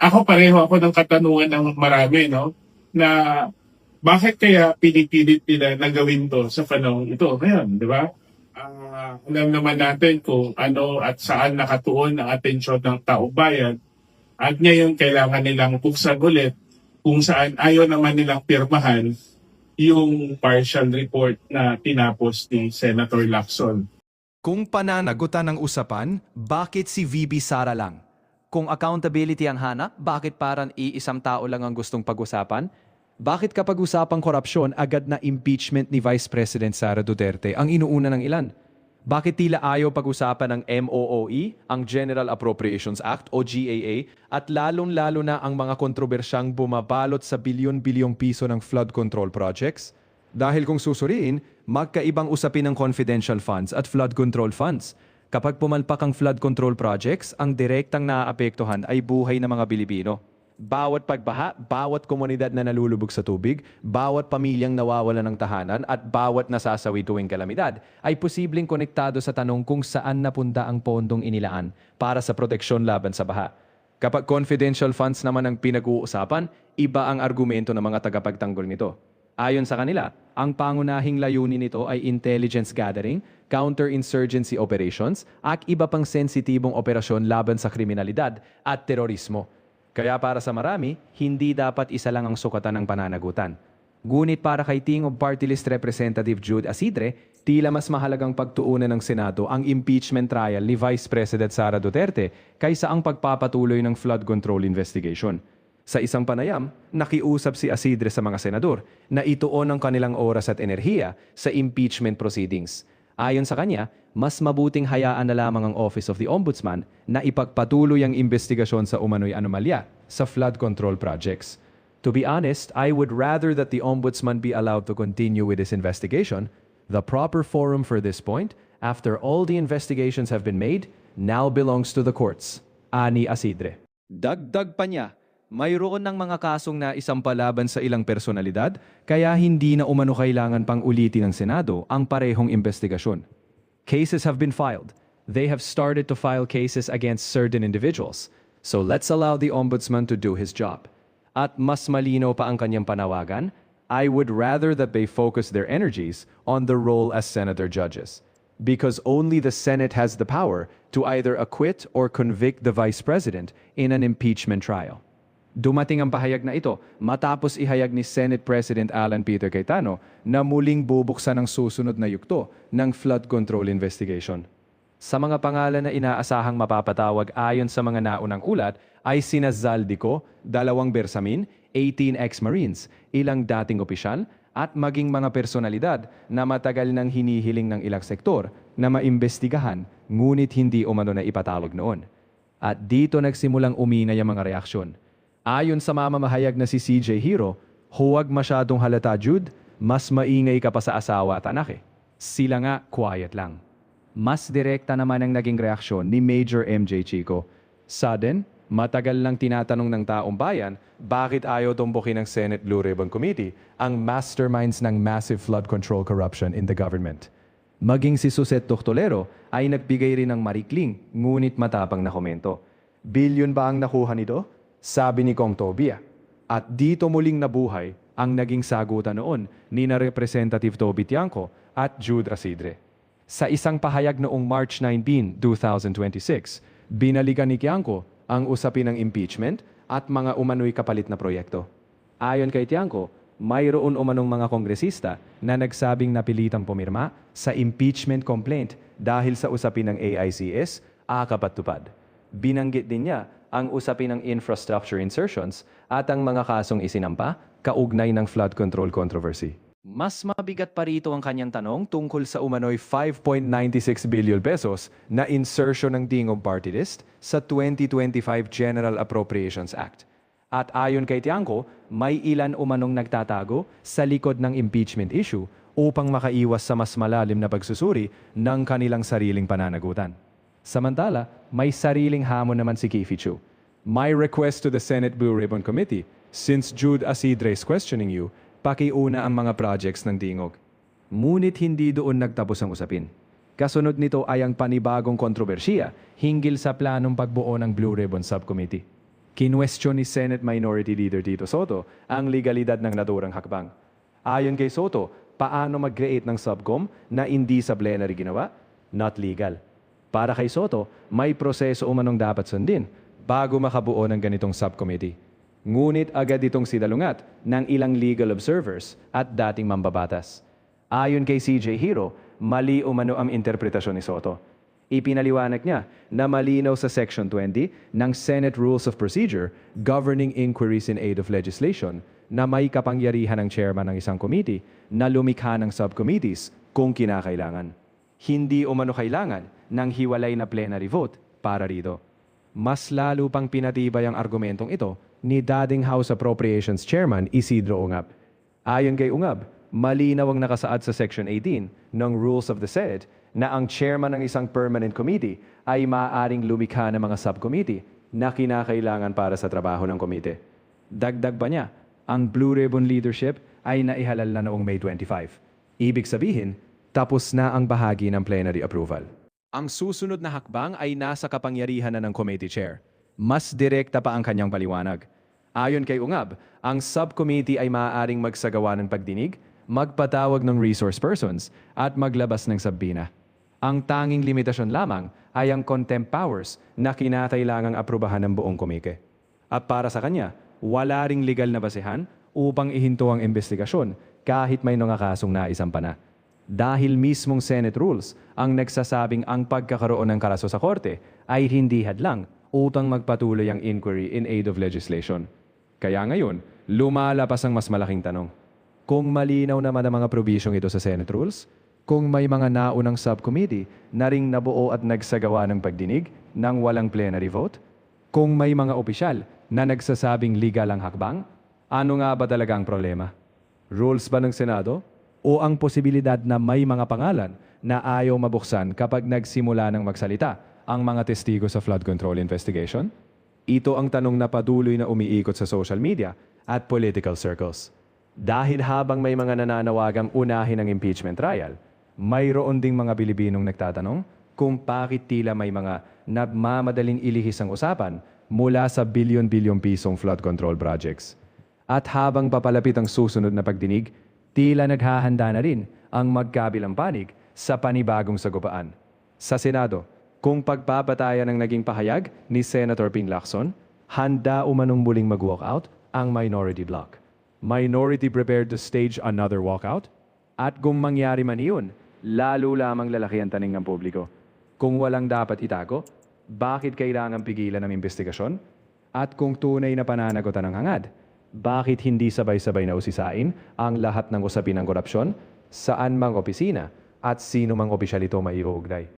Ako pareho ako ng katanungan ng marami, no? Na bakit kaya pinipilit nila na gawin to sa panahon ito ngayon, di ba? Alam naman natin kung ano at saan nakatuon ang atensyon ng taong bayan at ngayon kailangan nilang buksan ulit kung saan ayaw naman nilang pirmahan yung partial report na tinapos ni Senator Lacson. Kung pananagutan ng usapan, bakit si VP Sara lang? Kung accountability ang hanap, bakit parang iisang tao lang ang gustong pag-usapan? Bakit kapag usapang korupsyon, agad na impeachment ni Vice President Sara Duterte ang inuuna ng ilan? Bakit tila ayaw pag-usapan ng MOOE, ang General Appropriations Act o GAA, at lalong-lalo na ang mga kontrobersyang bumabalot sa bilyon-bilyong piso ng flood control projects? Dahil kung susuriin, magkaibang usapin ng confidential funds at flood control funds. Kapag pumalpak ang flood control projects, ang direktang naaapektuhan ay buhay ng mga Pilipino. Bawat pagbaha, bawat komunidad na nalulubog sa tubig, bawat pamilyang nawawala ng tahanan at bawat nasasawi tuwing kalamidad ay posibleng konektado sa tanong kung saan napunta ang pondong inilaan para sa proteksyon laban sa baha. Kapag confidential funds naman ang pinag-uusapan, iba ang argumento ng mga tagapagtanggol nito. Ayon sa kanila, ang pangunahing layunin nito ay intelligence gathering, counterinsurgency operations, at iba pang sensitibong operasyon laban sa kriminalidad at terorismo. Kaya para sa marami, hindi dapat isa lang ang sukatan ng pananagutan. Ngunit para kay Team of Party List Representative Jude Asidre, tila mas mahalagang pagtuunan ng Senado ang impeachment trial ni Vice President Sara Duterte kaysa ang pagpapatuloy ng flood control investigation. Sa isang panayam, nakiusap si Asidre sa mga senador na ituon ang kanilang oras at enerhiya sa impeachment proceedings. Ayon sa kanya, mas mabuting hayaan na lamang ang Office of the Ombudsman na ipagpatuloy ang investigasyon sa umano'y anomalya sa flood control projects. To be honest, I would rather that the Ombudsman be allowed to continue with this investigation. The proper forum for this point, after all the investigations have been made, now belongs to the courts. Ani Asidre. Dagdag pa niya, mayroon ng mga kasong na isampalaban sa ilang personalidad, kaya hindi na umano kailangan pang ulitin ng Senado ang parehong investigasyon. Cases have been filed. They have started to file cases against certain individuals. So let's allow the Ombudsman to do his job. At mas malinaw pa ang kanyang panawagan, I would rather that they focus their energies on the role as senator judges. Because only the Senate has the power to either acquit or convict the Vice President in an impeachment trial. Dumating ang pahayag na ito matapos ihayag ni Senate President Alan Peter Cayetano na muling bubuksan ang susunod na yugto ng flood control investigation. Sa mga pangalan na inaasahang mapapatawag ayon sa mga naunang ulat ay sina Zaldico, 2 Bersamin, 18 ex-Marines, ilang dating opisyal at maging mga personalidad na matagal nang hinihiling ng ilang sektor na maimbestigahan ngunit hindi umano na ipatawag noon. At dito nagsimulang uminay ang mga reaksyon. Ayon sa mamamahayag na si CJ Hero, huwag masyadong halata Jude, mas maingay ka pa sa asawa at anak eh. Sila nga quiet lang. Mas direkta naman ang naging reaksyon ni Major MJ Chico. Sudden, matagal lang tinatanong ng taong bayan bakit ayaw tumbukin ng Senate Blue Ribbon Committee ang masterminds ng massive flood control corruption in the government. Maging si Suset Toctolero ay nagbigay rin ng marikling ngunit matapang na komento. Bilyon ba ang nakuha nito? Sabi ni Kong Tobia. At dito muling nabuhay ang naging sagutan noon ni na Representative Toby Tiangco at Jude Asidre. Sa isang pahayag noong March 19, 2026, binalikan ni Tiangco ang usapin ng impeachment at mga umano'y kapalit na proyekto. Ayon kay Tiangco, mayroon umanong mga kongresista na nagsabing napilitang pumirma sa impeachment complaint dahil sa usapin ng AICS, akapatupad. Binanggit din niya ang usapin ng infrastructure insertions at ang mga kasong isinampa kaugnay ng flood control controversy. Mas mabigat pa rito ang kanyang tanong tungkol sa umano'y 5.96 billion pesos na insertion ng Dingog Party List sa 2025 General Appropriations Act. At ayon kay Tiangco, may ilan umanong nagtatago sa likod ng impeachment issue upang makaiwas sa mas malalim na pagsusuri ng kanilang sariling pananagutan. Samantala, may sariling hamon naman si Keefe Chu. My request to the Senate Blue Ribbon Committee, since Jude Asidre is questioning you, pakiuna ang mga projects ng Dingog. Ngunit hindi doon nagtapos ang usapin. Kasunod nito ay ang panibagong kontrobersiya hinggil sa planong pagbuo ng Blue Ribbon Subcommittee. Kinwestiyon ni Senate Minority Leader Tito Soto ang legalidad ng naturang hakbang. Ayon kay Soto, paano mag-create ng subcom na hindi sa plenary ginawa? Not legal. Para kay Soto, may proseso umanong dapat sundin bago makabuo ng ganitong subcommittee. Ngunit agad itong sinalungat ng ilang legal observers at dating mambabatas. Ayon kay CJ Hero, mali umano ang interpretasyon ni Soto. Ipinaliwanag niya na malinaw sa Section 20 ng Senate Rules of Procedure governing inquiries in aid of legislation na may kapangyarihan ng chairman ng isang committee na lumikha ng subcommittees kung kinakailangan. Hindi umano kailangan ng hiwalay na plenary vote para rito. Mas lalo pang pinatibay ang argumentong ito ni dating House Appropriations Chairman Isidro Ungab. Ayon kay Ungab, malinaw ang nakasaad sa Section 18 ng Rules of the Senate na ang chairman ng isang permanent committee ay maaaring lumikha ng mga subcommittee na kinakailangan para sa trabaho ng komite. Dagdag pa niya, ang Blue Ribbon leadership ay naihalal na noong May 25. Ibig sabihin, tapos na ang bahagi ng plenary approval. Ang susunod na hakbang ay nasa kapangyarihan na ng committee chair. Mas direkta pa ang kanyang paliwanag. Ayon kay Ungab, ang subcommittee ay maaaring magsagawa ng pagdinig, magpatawag ng resource persons, at maglabas ng sabbina. Ang tanging limitasyon lamang ay ang contempt powers na kinakailangang aprubahan ng buong komite. At para sa kanya, wala ring legal na basehan upang ihinto ang investigasyon kahit may mga kasong naisampa na. Dahil mismong Senate rules ang nagsasabing ang pagkakaroon ng karaso sa korte ay hindi hadlang upang magpatuloy ang inquiry in aid of legislation. Kaya ngayon, lumalapas ang mas malaking tanong. Kung malinaw naman ang mga provision ito sa Senate rules, kung may mga naunang subcommittee na ring nabuo at nagsagawa ng pagdinig ng walang plenary vote, kung may mga opisyal na nagsasabing legal ang hakbang, ano nga ba talaga ang problema? Rules ba ng Senado? O ang posibilidad na may mga pangalan na ayaw mabuksan kapag nagsimula ng magsalita ang mga testigo sa flood control investigation? Ito ang tanong na patuloy na umiikot sa social media at political circles. Dahil habang may mga nananawagang unahin ang impeachment trial, mayroon ding mga Pilipinong nagtatanong kung bakit tila may mga nagmamadaling ilihis ang usapan mula sa bilyon-bilyong pisong flood control projects. At habang papalapit ang susunod na pagdinig, tila naghahanda na rin ang magkabilang panig sa panibagong sagupaan. Sa Senado, kung pagpapatayan ng naging pahayag ni Senator Ping Lacson, handa umanong muling mag-walkout ang minority bloc. Minority prepared to stage another walkout? At kung mangyari man iyon, lalo lamang lalaki ang taning ng publiko. Kung walang dapat itago, bakit kailangan pigilan ng investigasyon? At kung tunay na pananagutan ng hangad, bakit hindi sabay-sabay na usisain ang lahat ng usapin ng korupsyon, saan mang opisina at sino mang opisyal ito maiuugnay?